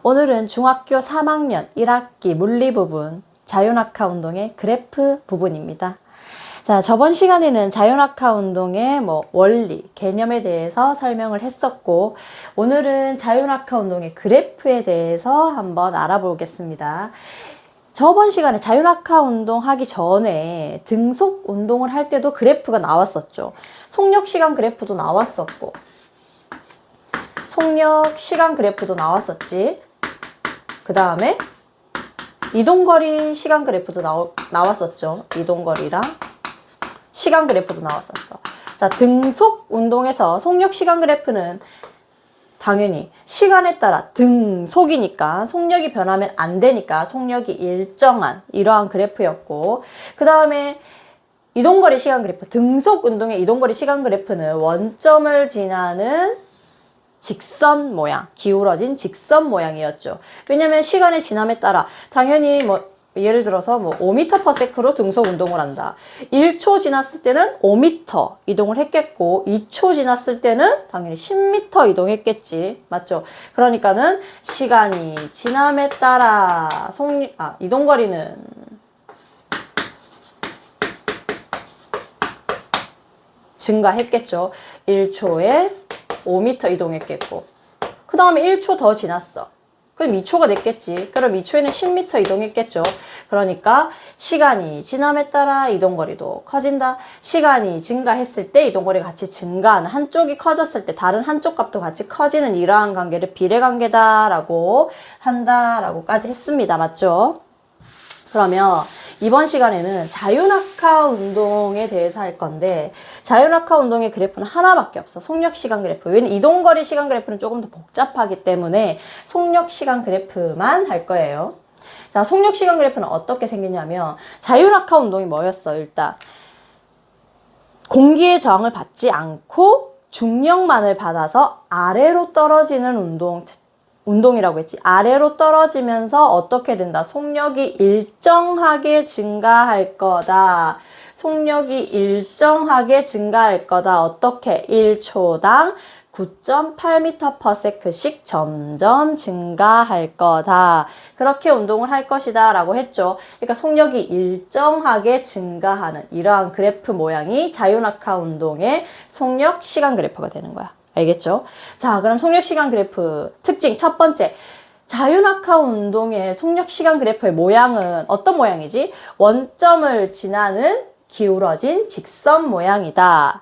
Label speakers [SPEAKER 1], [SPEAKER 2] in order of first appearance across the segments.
[SPEAKER 1] 오늘은 중학교 3학년 1학기 물리 부분 자유낙하 운동의 그래프 부분입니다. 자, 저번 시간에는 자유낙하 운동의 원리, 개념에 대해서 설명을 했었고, 오늘은 자유낙하 운동의 그래프에 대해서 한번 알아보겠습니다. 저번 시간에 자유낙하 운동 하기 전에 등속 운동을 할 때도 그래프가 나왔었죠. 속력 시간 그래프도 나왔었고, 속력 시간 그래프도 나왔었지. 그 다음에 이동거리 시간 그래프도 나왔었죠. 이동거리랑 시간 그래프도 나왔었어. 자, 등속 운동에서 속력 시간 그래프는 당연히 시간에 따라 등속이니까 속력이 변하면 안 되니까 속력이 일정한 이러한 그래프였고, 그 다음에 이동거리 시간 그래프, 등속 운동의 이동거리 시간 그래프는 원점을 지나는 직선 모양, 기울어진 직선 모양이었죠. 왜냐면 시간의 지남에 따라 당연히 예를 들어서 5m/s로 등속 운동을 한다. 1초 지났을 때는 5m 이동을 했겠고 2초 지났을 때는 당연히 10m 이동했겠지. 맞죠? 그러니까는 시간이 지남에 따라 이동거리는 증가했겠죠. 1초에 5m 이동했겠고, 그 다음에 1초 더 지났어. 그럼 2초가 됐겠지. 그럼 2초에는 10m 이동했겠죠. 그러니까 시간이 지남에 따라 이동거리도 커진다. 시간이 증가했을 때 이동거리가 같이 증가하는, 한쪽이 커졌을 때 다른 한쪽 값도 같이 커지는 이러한 관계를 비례관계다라고 한다라고까지 했습니다. 맞죠? 그러면 이번 시간에는 자유낙하 운동에 대해서 할 건데, 자유낙하 운동의 그래프는 하나밖에 없어. 속력 시간 그래프. 왜냐면 이동거리 시간 그래프는 조금 더 복잡하기 때문에 속력 시간 그래프만 할 거예요. 자, 속력 시간 그래프는 어떻게 생기냐면, 자유낙하 운동이 뭐였어? 일단 공기의 저항을 받지 않고 중력만을 받아서 아래로 떨어지는 운동이라고 했지. 아래로 떨어지면서 어떻게 된다? 속력이 일정하게 증가할 거다. 속력이 일정하게 증가할 거다. 어떻게? 1초당 9.8m/s씩 점점 증가할 거다. 그렇게 운동을 할 것이다 라고 했죠. 그러니까 속력이 일정하게 증가하는 이러한 그래프 모양이 자유낙하 운동의 속력 시간 그래프가 되는 거야. 알겠죠? 자, 그럼 속력 시간 그래프 특징 첫 번째. 자유낙하 운동의 속력 시간 그래프의 모양은 어떤 모양이지? 원점을 지나는 기울어진 직선 모양이다.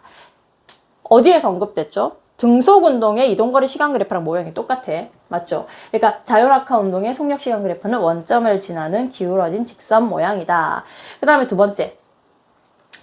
[SPEAKER 1] 어디에서 언급됐죠? 등속 운동의 이동거리 시간 그래프랑 모양이 똑같아. 맞죠? 그러니까 자유낙하 운동의 속력 시간 그래프는 원점을 지나는 기울어진 직선 모양이다. 그 다음에 두 번째.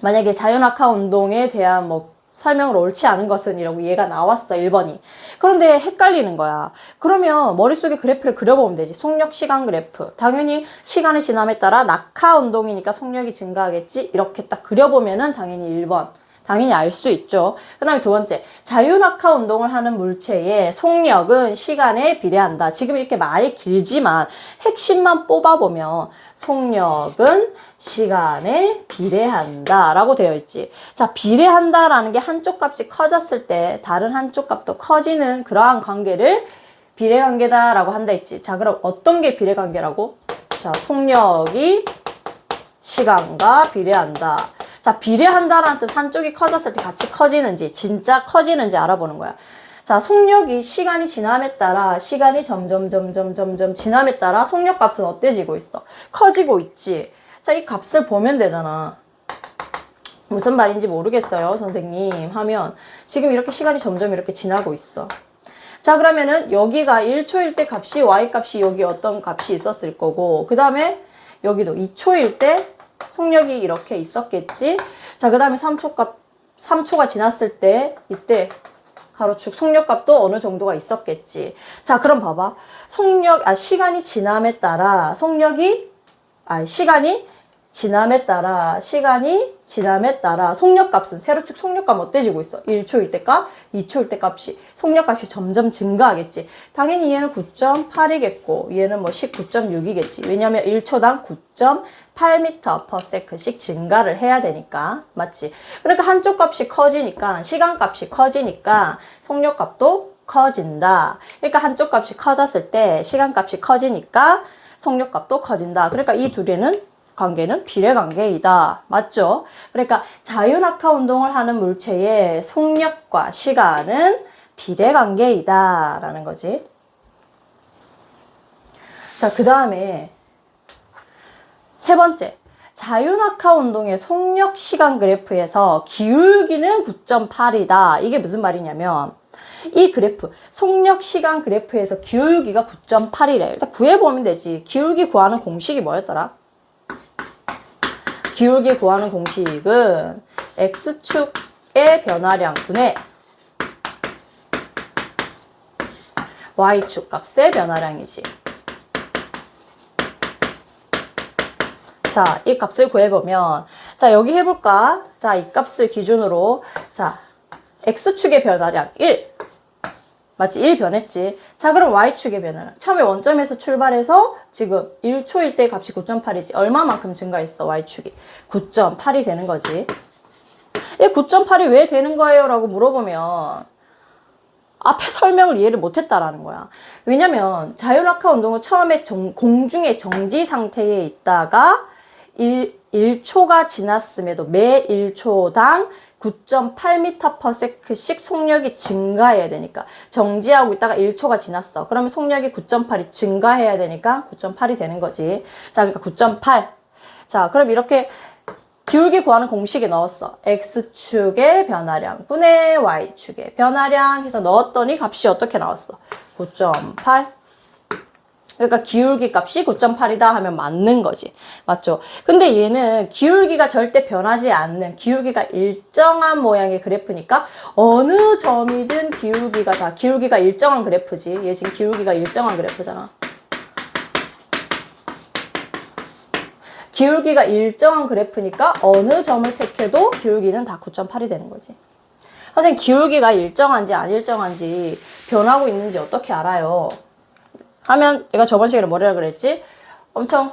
[SPEAKER 1] 만약에 자유낙하 운동에 대한 설명으로 옳지 않은 것은 이라고 얘가 나왔어. 1번이. 그런데 헷갈리는 거야. 그러면 머릿속에 그래프를 그려보면 되지. 속력 시간 그래프. 당연히 시간의 지남에 따라 낙하 운동이니까 속력이 증가하겠지. 이렇게 딱 그려보면은 당연히 1번. 당연히 알 수 있죠. 그 다음에 두 번째. 자유낙하 운동을 하는 물체의 속력은 시간에 비례한다. 지금 이렇게 말이 길지만 핵심만 뽑아보면 속력은 시간에 비례한다 라고 되어 있지. 자, 비례한다 라는 게 한쪽 값이 커졌을 때 다른 한쪽 값도 커지는 그러한 관계를 비례관계다 라고 한다 했지. 자, 그럼 어떤 게 비례관계라고? 자, 속력이 시간과 비례한다. 자, 비례한다라는 뜻, 한쪽이 커졌을 때 같이 커지는지, 진짜 커지는지 알아보는 거야. 자, 속력이 시간이 지남에 따라, 시간이 점점 지남에 따라 속력 값은 어때지고 있어? 커지고 있지. 자, 이 값을 보면 되잖아. 무슨 말인지 모르겠어요, 선생님. 하면, 지금 이렇게 시간이 점점 이렇게 지나고 있어. 자, 그러면은 여기가 1초일 때 값이, y 값이 여기 어떤 값이 있었을 거고, 그 다음에 여기도 2초일 때 속력이 이렇게 있었겠지. 자, 그 다음에 3초가 지났을 때 이때 가로축 속력값도 어느 정도가 있었겠지. 자, 그럼 봐봐. 시간이 지남에 따라 시간이 지남에 따라 속력값은 세로축 속력값 어때지고 있어? 1초일 때 값, 2초일 때 값이 속력값이 점점 증가하겠지. 당연히 얘는 9.8이겠고 얘는 19.6이겠지. 왜냐면 1초당 9.8m/s씩 증가를 해야 되니까. 맞지? 그러니까 한쪽 값이 커지니까 시간 값이 커지니까 속력값도 커진다. 그러니까 한쪽 값이 커졌을 때 시간값이 커지니까 속력값도 커진다. 그러니까 이 둘에는 관계는 비례관계이다. 맞죠? 그러니까 자유낙하 운동을 하는 물체의 속력과 시간은 비례관계이다 라는 거지. 자, 그 다음에 세 번째, 자유낙하 운동의 속력 시간 그래프에서 기울기는 9.8이다. 이게 무슨 말이냐면 이 그래프, 속력 시간 그래프에서 기울기가 9.8이래. 일단 구해보면 되지. 기울기 구하는 공식이 뭐였더라? 기울기 구하는 공식은 X축의 변화량분의 Y축 값의 변화량이지. 자, 이 값을 구해보면, 자, 여기 해볼까? 자, 이 값을 기준으로, 자, X축의 변화량 1. 맞지? 1 변했지. 자, 그럼 Y축의 변화량. 처음에 원점에서 출발해서 지금 1초일 때 값이 9.8이지. 얼마만큼 증가했어, Y축이? 9.8이 되는 거지. 이 9.8이 왜 되는 거예요? 라고 물어보면, 앞에 설명을 이해를 못했다라는 거야. 왜냐면, 자유낙하 운동은 처음에 공중의 정지 상태에 있다가 1초가 지났음에도 매 1초당 9.8m/s씩 속력이 증가해야 되니까 정지하고 있다가 1초가 지났어. 그러면 속력이 9.8이 증가해야 되니까 9.8이 되는 거지. 자, 그러니까 9.8. 자, 그럼 이렇게 기울기 구하는 공식에 넣었어. X축의 변화량 분의 Y축의 변화량 해서 넣었더니 값이 어떻게 나왔어? 9.8. 그러니까 기울기 값이 9.8이다 하면 맞는 거지. 맞죠? 근데 얘는 기울기가 절대 변하지 않는 기울기가 일정한 모양의 그래프니까 어느 점이든 기울기가 일정한 그래프지. 얘 지금 기울기가 일정한 그래프잖아. 기울기가 일정한 그래프니까 어느 점을 택해도 기울기는 다 9.8이 되는 거지. 선생님, 기울기가 일정한지 안 일정한지 변하고 있는지 어떻게 알아요? 하면 내가 저번 시간에 뭐라 그랬지? 엄청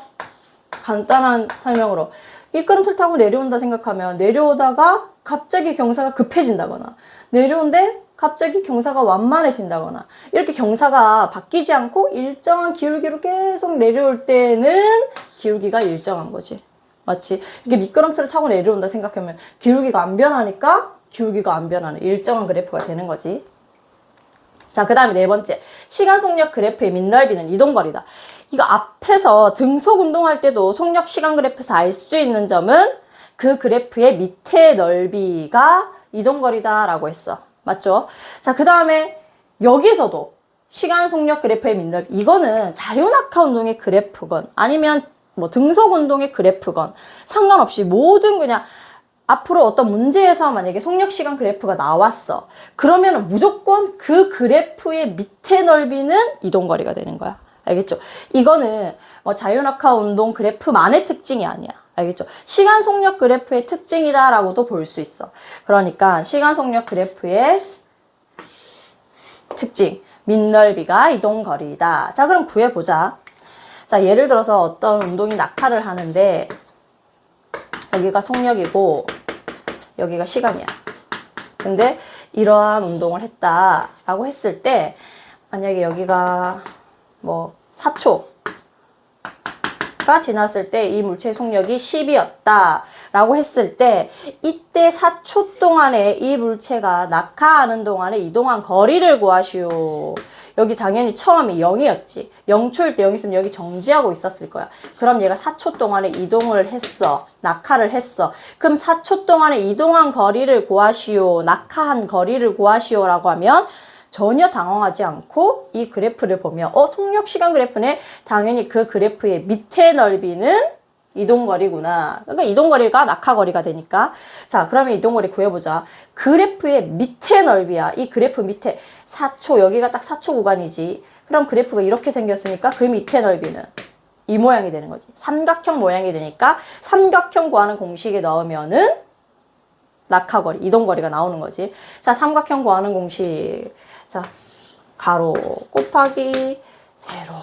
[SPEAKER 1] 간단한 설명으로 미끄럼틀 타고 내려온다 생각하면 내려오다가 갑자기 경사가 급해진다거나 내려온데 갑자기 경사가 완만해진다거나 이렇게 경사가 바뀌지 않고 일정한 기울기로 계속 내려올 때는 기울기가 일정한 거지. 맞지? 이게 미끄럼틀을 타고 내려온다 생각하면 기울기가 안 변하니까 기울기가 안 변하는 일정한 그래프가 되는 거지. 자, 그 다음에 네 번째. 시간 속력 그래프의 밑넓이는 이동거리다. 이거 앞에서 등속 운동할 때도 속력 시간 그래프에서 알 수 있는 점은 그 그래프의 밑의 넓이가 이동거리다 라고 했어. 맞죠? 자, 그 다음에 여기서도 시간 속력 그래프의 밑넓이. 이거는 자유낙하 운동의 그래프건 아니면 뭐 등속 운동의 그래프건 상관없이 모든 그냥 앞으로 어떤 문제에서 만약에 속력시간 그래프가 나왔어. 그러면 무조건 그 그래프의 밑에 넓이는 이동거리가 되는 거야. 알겠죠? 이거는 뭐 자유낙하 운동 그래프만의 특징이 아니야. 알겠죠? 시간 속력 그래프의 특징이다라고도 볼 수 있어. 그러니까 시간 속력 그래프의 특징, 밑넓이가 이동거리이다. 자, 그럼 구해보자. 자, 예를 들어서 어떤 운동이 낙하를 하는데 여기가 속력이고 여기가 시간이야. 근데 이러한 운동을 했다라고 했을 때 만약에 여기가 뭐 4초가 지났을 때 이 물체의 속력이 10이었다 라고 했을 때 이때 4초 동안에 이 물체가 낙하하는 동안에 이동한 거리를 구하시오. 여기 당연히 처음이 0이었지. 0초일 때 0 있으면 여기 정지하고 있었을 거야. 그럼 얘가 4초 동안에 이동을 했어. 낙하를 했어. 그럼 4초 동안에 이동한 거리를 구하시오. 낙하한 거리를 구하시오 라고 하면 전혀 당황하지 않고 이 그래프를 보면 속력시간 그래프네. 당연히 그 그래프의 밑에 넓이는 이동거리구나. 그러니까 이동거리가 낙하거리가 되니까. 자, 그러면 이동거리 구해보자. 그래프의 밑에 넓이야. 이 그래프 밑에 4초, 여기가 딱 4초 구간이지. 그럼 그래프가 이렇게 생겼으니까 그 밑에 넓이는 이 모양이 되는 거지. 삼각형 모양이 되니까 삼각형 구하는 공식에 넣으면은 낙하거리, 이동거리가 나오는 거지. 자, 삼각형 구하는 공식. 자, 가로 곱하기 세로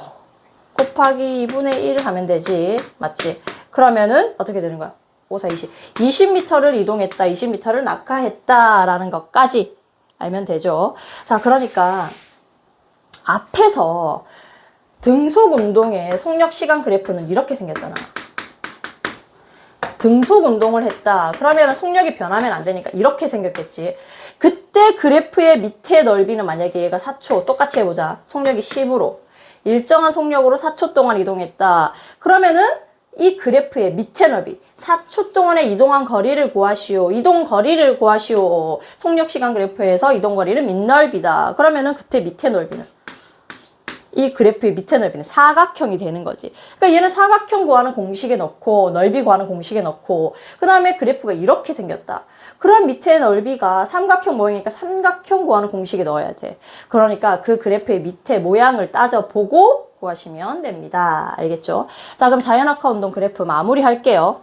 [SPEAKER 1] 곱하기 2분의 1 하면 되지. 맞지? 그러면은 어떻게 되는 거야? 5, 4, 20. 20m를 이동했다. 20m를 낙하했다. 라는 것까지 알면 되죠. 자, 그러니까 앞에서 등속 운동의 속력 시간 그래프는 이렇게 생겼잖아. 등속 운동을 했다. 그러면 속력이 변하면 안 되니까 이렇게 생겼겠지. 그때 그래프의 밑에 넓이는 만약에 얘가 4초, 똑같이 해보자. 속력이 10으로. 일정한 속력으로 4초 동안 이동했다. 그러면은 이 그래프의 밑에 넓이, 4초 동안에 이동한 거리를 구하시오. 이동 거리를 구하시오. 속력 시간 그래프에서 이동 거리는 밑넓이다. 그러면은 그때 밑에 넓이는, 이 그래프의 밑에 넓이는 사각형이 되는 거지. 그러니까 얘는 사각형 구하는 공식에 넣고 넓이 구하는 공식에 넣고 그 다음에 그래프가 이렇게 생겼다. 그럼 밑에 넓이가 삼각형 모양이니까 삼각형 구하는 공식에 넣어야 돼. 그러니까 그 그래프의 밑에 모양을 따져보고 구하시면 됩니다. 알겠죠? 자, 그럼 자연학화 운동 그래프 마무리 할게요.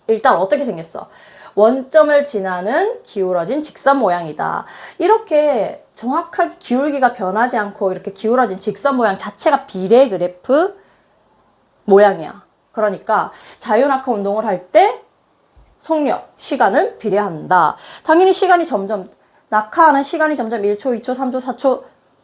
[SPEAKER 1] 일단 어떻게 생겼어? 원점을 지나는 기울어진 직선 모양이다. 이렇게 정확하게 기울기가 변하지 않고 이렇게 기울어진 직선 모양 자체가 비례 그래프 모양이야. 그러니까 자연학화 운동을 할 때 속력, 시간은 비례한다. 당연히 시간이 점점, 낙하하는 시간이 점점 1초, 2초, 3초, 4초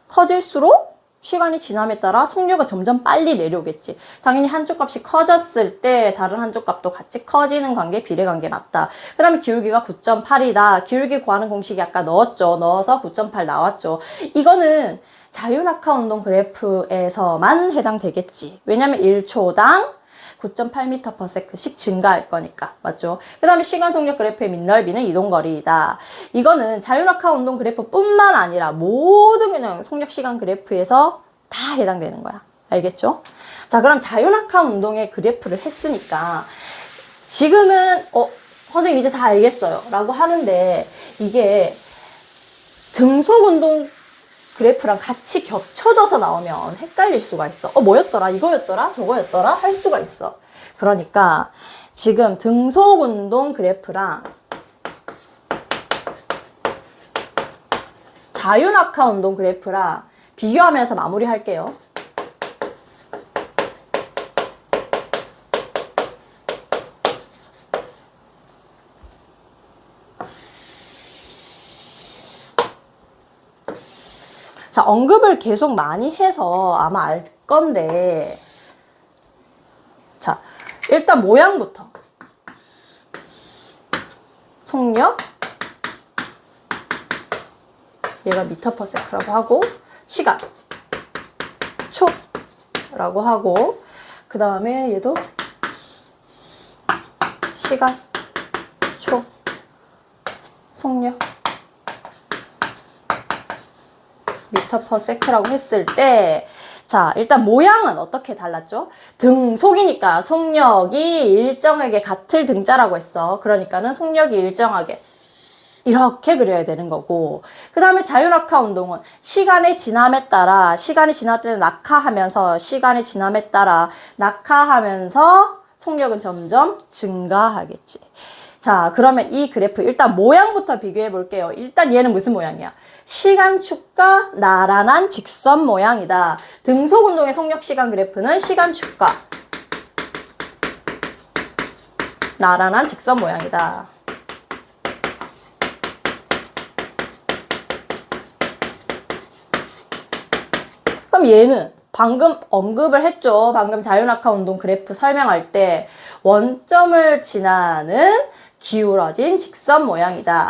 [SPEAKER 1] 커질수록 시간이 지남에 따라 속력은 점점 빨리 내려오겠지. 당연히 한쪽 값이 커졌을 때 다른 한쪽 값도 같이 커지는 관계, 비례 관계 맞다. 그 다음에 기울기가 9.8이다. 기울기 구하는 공식이 아까 넣었죠. 넣어서 9.8 나왔죠. 이거는 자유낙하 운동 그래프에서만 해당되겠지. 왜냐면 1초당 9.8m/s씩 증가할 거니까. 맞죠? 그 다음에 시간 속력 그래프의 밑넓이는 이동거리이다. 이거는 자유낙하 운동 그래프뿐만 아니라 모든 그냥 속력 시간 그래프에서 다 해당되는 거야. 알겠죠? 자, 그럼 자유낙하 운동의 그래프를 했으니까 지금은 선생님 이제 다 알겠어요 라고 하는데 이게 등속 운동 그래프랑 같이 겹쳐져서 나오면 헷갈릴 수가 있어. 뭐였더라? 이거였더라? 저거였더라? 할 수가 있어. 그러니까 지금 등속 운동 그래프랑 자유낙하 운동 그래프랑 비교하면서 마무리할게요. 자, 언급을 계속 많이 해서 아마 알 건데, 자, 일단 모양부터. 속력, 얘가 미터/s라고 하고, 시간, 초라고 하고, 그 다음에 얘도 시간, 초, 속력, 미터/s라고 했을 때, 자, 일단 모양은 어떻게 달랐죠? 등속이니까 속력이 일정하게 같을 등자라고 했어. 그러니까는 속력이 일정하게 이렇게 그려야 되는 거고, 그 다음에 자유낙하 운동은 시간의 지남에 따라, 시간이 지날 때는 낙하하면서 시간이 지남에 따라 낙하하면서 속력은 점점 증가하겠지. 자, 그러면 이 그래프 일단 모양부터 비교해 볼게요. 일단 얘는 무슨 모양이야? 시간축과 나란한 직선 모양이다. 등속 운동의 속력 시간 그래프는 시간축과 나란한 직선 모양이다. 그럼 얘는 방금 언급을 했죠. 방금 자유낙하 운동 그래프 설명할 때 원점을 지나는 기울어진 직선 모양이다.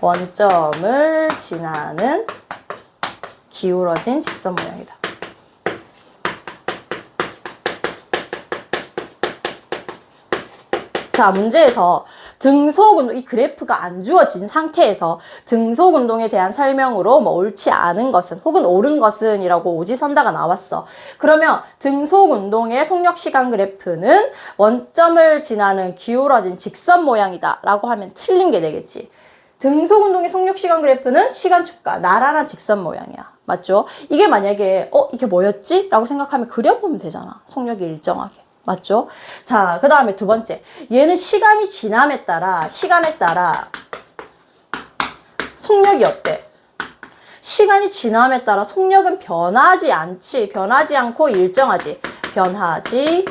[SPEAKER 1] 원점을 지나는 기울어진 직선 모양이다. 자, 문제에서 등속운동, 이 그래프가 안 주어진 상태에서 등속운동에 대한 설명으로 옳지 않은 것은 혹은 옳은 것은 이라고 오지선다가 나왔어. 그러면 등속운동의 속력시간 그래프는 원점을 지나는 기울어진 직선 모양이다 라고 하면 틀린 게 되겠지. 등속운동의 속력시간 그래프는 시간축과 나란한 직선 모양이야. 맞죠? 이게 만약에 이게 뭐였지? 라고 생각하면 그려보면 되잖아. 속력이 일정하게. 맞죠? 자, 그 다음에 두 번째. 얘는 시간이 지남에 따라, 시간에 따라 속력이 어때? 시간이 지남에 따라 속력은 변하지 않지. 변하지 않고 일정하지. 변하지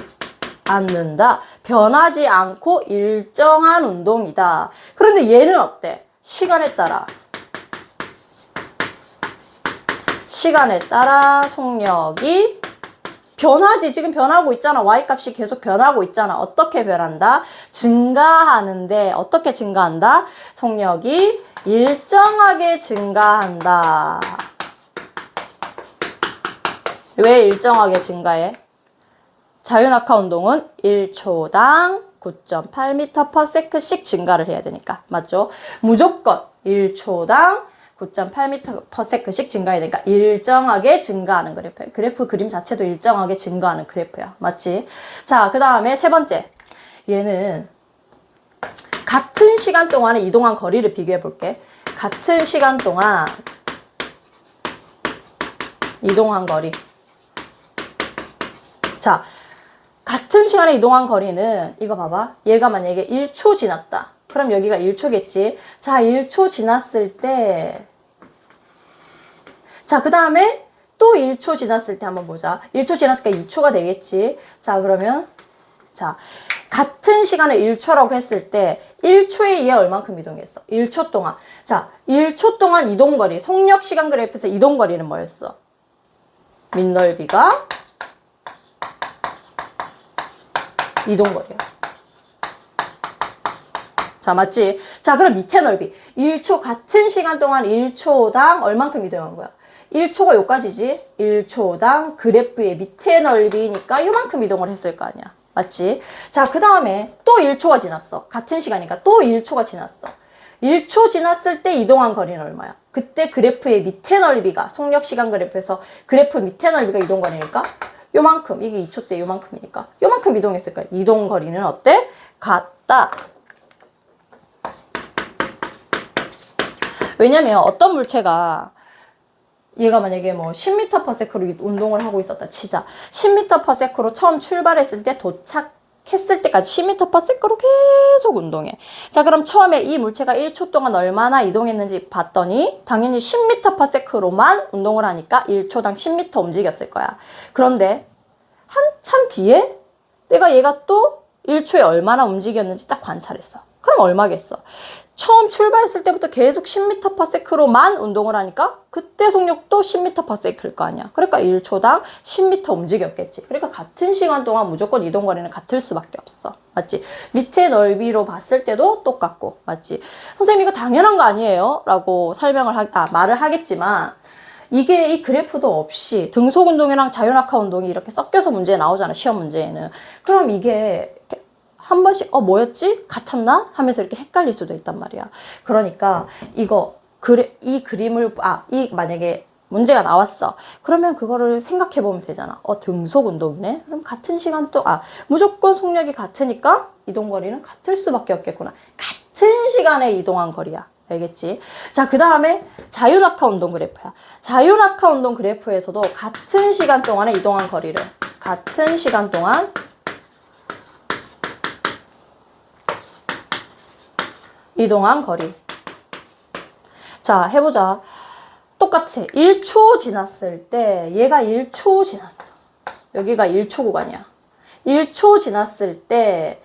[SPEAKER 1] 않는다. 변하지 않고 일정한 운동이다. 그런데 얘는 어때? 시간에 따라 속력이 변하지. 지금 변하고 있잖아. y값이 계속 변하고 있잖아. 어떻게 변한다? 증가하는데 어떻게 증가한다? 속력이 일정하게 증가한다. 왜 일정하게 증가해? 자유낙하 운동은 1초당 9.8m/s씩 증가를 해야 되니까. 맞죠? 무조건 1초당 9.8m/s씩 증가해야 되니까 일정하게 증가하는 그래프야. 그래프 그림 자체도 일정하게 증가하는 그래프야. 맞지? 자, 그 다음에 세 번째. 얘는 같은 시간 동안에 이동한 거리를 비교해 볼게. 같은 시간 동안 이동한 거리. 자, 같은 시간에 이동한 거리는 이거 봐봐. 얘가 만약에 1초 지났다. 그럼 여기가 1초겠지. 자, 1초 지났을 때 자, 그 다음에 또 1초 지났을 때 한번 보자. 1초 지났으니까 2초가 되겠지. 자, 그러면 자, 같은 시간을 1초라고 했을 때 1초에 얘 얼만큼 이동했어? 1초 동안. 자, 1초 동안 이동거리. 속력 시간 그래프에서 이동거리는 뭐였어? 밑넓이가 이동거리야. 자, 맞지? 자, 그럼 밑에 넓이. 1초, 같은 시간 동안 1초당 얼만큼 이동한 거야? 1초가 요까지지? 1초당 그래프의 밑에 넓이니까 요만큼 이동을 했을 거 아니야. 맞지? 자, 그 다음에 또 1초가 지났어. 같은 시간이니까 또 1초가 지났어. 1초 지났을 때 이동한 거리는 얼마야? 그때 그래프의 밑에 넓이가, 속력 시간 그래프에서 그래프 밑에 넓이가 이동거리니까 요만큼, 이게 2초 때 요만큼이니까 요만큼 이동했을 거야. 이동거리는 어때? 같다. 왜냐면 어떤 물체가 얘가 만약에 뭐 10m/s로 운동을 하고 있었다 치자. 10m/s로 처음 출발했을 때 도착했을 때까지 10m/s로 계속 운동해. 자, 그럼 처음에 이 물체가 1초 동안 얼마나 이동했는지 봤더니 당연히 10m/s로만 운동을 하니까 1초당 10m 움직였을 거야. 그런데 한참 뒤에 내가 얘가 또 1초에 얼마나 움직였는지 딱 관찰했어. 그럼 얼마겠어? 처음 출발했을 때부터 계속 10m/s로만 운동을 하니까 그때 속력도 10m/s일 거 아니야. 그러니까 1초당 10m 움직였겠지. 그러니까 같은 시간 동안 무조건 이동거리는 같을 수밖에 없어. 맞지? 밑에 넓이로 봤을 때도 똑같고. 맞지? 선생님 이거 당연한 거 아니에요? 라고 말을 하겠지만 이게 이 그래프도 없이 등속 운동이랑 자유낙하 운동이 이렇게 섞여서 문제에 나오잖아. 시험 문제에는. 그럼 이게 한 번씩 뭐였지? 같았나? 하면서 이렇게 헷갈릴 수도 있단 말이야. 그러니까 이 그림을 만약에 문제가 나왔어. 그러면 그거를 생각해 보면 되잖아. 등속 운동이네. 그럼 같은 시간 무조건 속력이 같으니까 이동거리는 같을 수밖에 없겠구나. 같은 시간에 이동한 거리야. 알겠지? 자, 그 다음에 자유낙하 운동 그래프야. 자유낙하 운동 그래프에서도 같은 시간 동안에 이동한 거리를 같은 시간 동안 이동한 거리. 자, 해보자. 똑같아. 1초 지났을 때 얘가 1초 지났어. 여기가 1초 구간이야. 1초 지났을 때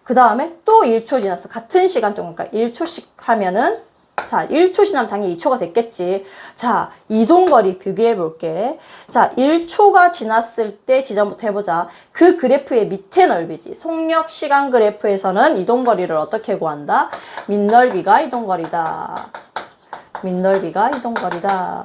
[SPEAKER 1] 그 다음에 또 1초 지났어. 같은 시간 동안. 그러니까 1초씩 하면은 자, 1초 지나면 당연히 2초가 됐겠지. 자, 이동거리 비교해 볼게. 자, 1초가 지났을 때 지점부터 해보자. 그 그래프의 밑에 넓이지. 속력 시간 그래프에서는 이동거리를 어떻게 구한다? 밑넓이가 이동거리다. 밑넓이가 이동거리다.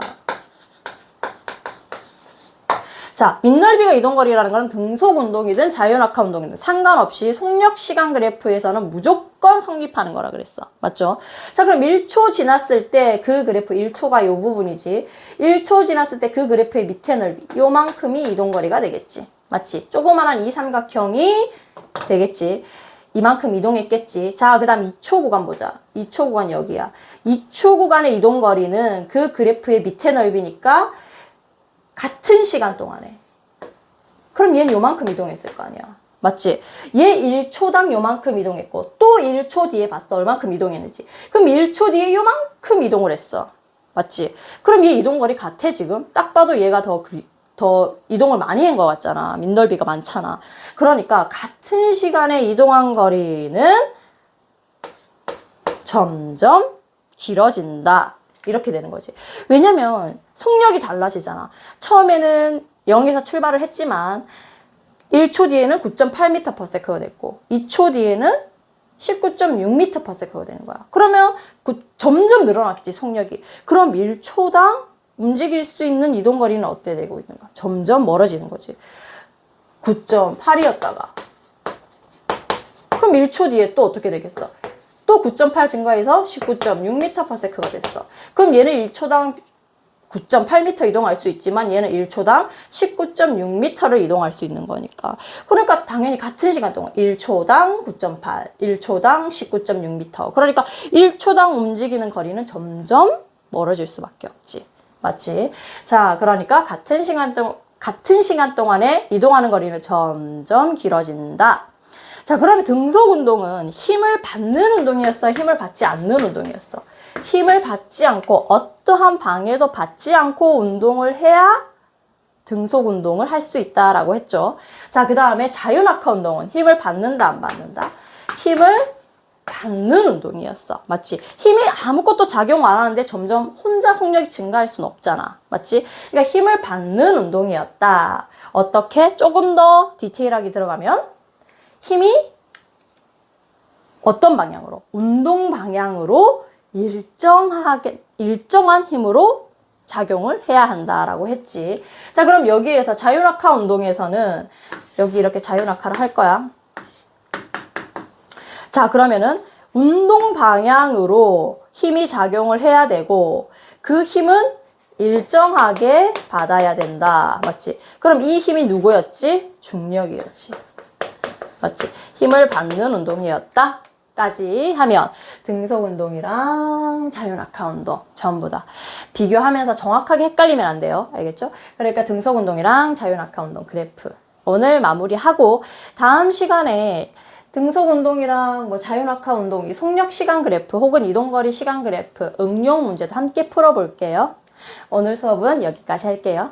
[SPEAKER 1] 자, 밑넓이가 이동거리라는 건 등속 운동이든 자유낙하 운동이든 상관없이 속력 시간 그래프에서는 무조건 성립하는 거라 그랬어. 맞죠? 자, 그럼 1초 지났을 때 그 그래프 1초가 요 부분이지. 1초 지났을 때 그 그래프의 밑에 넓이 요만큼이 이동거리가 되겠지. 맞지? 조그만한 이 삼각형이 되겠지. 이만큼 이동했겠지. 자, 그 다음 2초 구간 보자. 2초 구간 여기야. 2초 구간의 이동거리는 그 그래프의 밑에 넓이니까 같은 시간 동안에. 그럼 얘는 요만큼 이동했을 거 아니야. 맞지? 얘 1초당 요만큼 이동했고 또 1초 뒤에 봤어. 얼만큼 이동했는지. 그럼 1초 뒤에 요만큼 이동을 했어. 맞지? 그럼 얘 이동거리 같아 지금? 딱 봐도 얘가 더 더 이동을 많이 한 것 같잖아. 민넓이가 많잖아. 그러니까 같은 시간에 이동한 거리는 점점 길어진다. 이렇게 되는 거지. 왜냐면 속력이 달라지잖아. 처음에는 0에서 출발을 했지만 1초 뒤에는 9.8m/s가 됐고 2초 뒤에는 19.6m/s가 되는 거야. 그러면 점점 늘어났겠지, 속력이. 그럼 1초당 움직일 수 있는 이동 거리는 어때 되고 있는가? 점점 멀어지는 거지. 9.8이었다가 그럼 1초 뒤에 또 어떻게 되겠어? 또 9.8 증가해서 19.6m/s가 됐어. 그럼 얘는 1초당 9.8m 이동할 수 있지만 얘는 1초당 19.6m를 이동할 수 있는 거니까. 그러니까 당연히 같은 시간 동안 1초당 9.8, 1초당 19.6m. 그러니까 1초당 움직이는 거리는 점점 멀어질 수밖에 없지. 맞지? 자, 그러니까 같은 시간 동안에 이동하는 거리는 점점 길어진다. 자, 그러면 등속 운동은 힘을 받는 운동이었어? 힘을 받지 않는 운동이었어? 힘을 받지 않고 어떠한 방해도 받지 않고 운동을 해야 등속 운동을 할 수 있다라고 했죠. 자, 그 다음에 자유낙하 운동은 힘을 받는다, 안 받는다? 힘을 받는 운동이었어. 맞지? 힘이 아무것도 작용 안 하는데 점점 혼자 속력이 증가할 수는 없잖아. 맞지? 그러니까 힘을 받는 운동이었다. 어떻게? 조금 더 디테일하게 들어가면 힘이 어떤 방향으로? 운동 방향으로 일정한 힘으로 작용을 해야 한다라고 했지. 자, 그럼 여기에서 자유낙하 운동에서는 여기 이렇게 자유낙하를 할 거야. 자, 그러면은 운동 방향으로 힘이 작용을 해야 되고 그 힘은 일정하게 받아야 된다. 맞지? 그럼 이 힘이 누구였지? 중력이었지. 맞지? 힘을 받는 운동이었다. 까지 하면 등속 운동이랑 자유낙하 운동 전부 다 비교하면서 정확하게 헷갈리면 안 돼요. 알겠죠? 그러니까 등속 운동이랑 자유낙하 운동 그래프 오늘 마무리하고 다음 시간에 등속 운동이랑 뭐 자유낙하 운동, 이 속력 시간 그래프 혹은 이동거리 시간 그래프 응용 문제도 함께 풀어볼게요. 오늘 수업은 여기까지 할게요.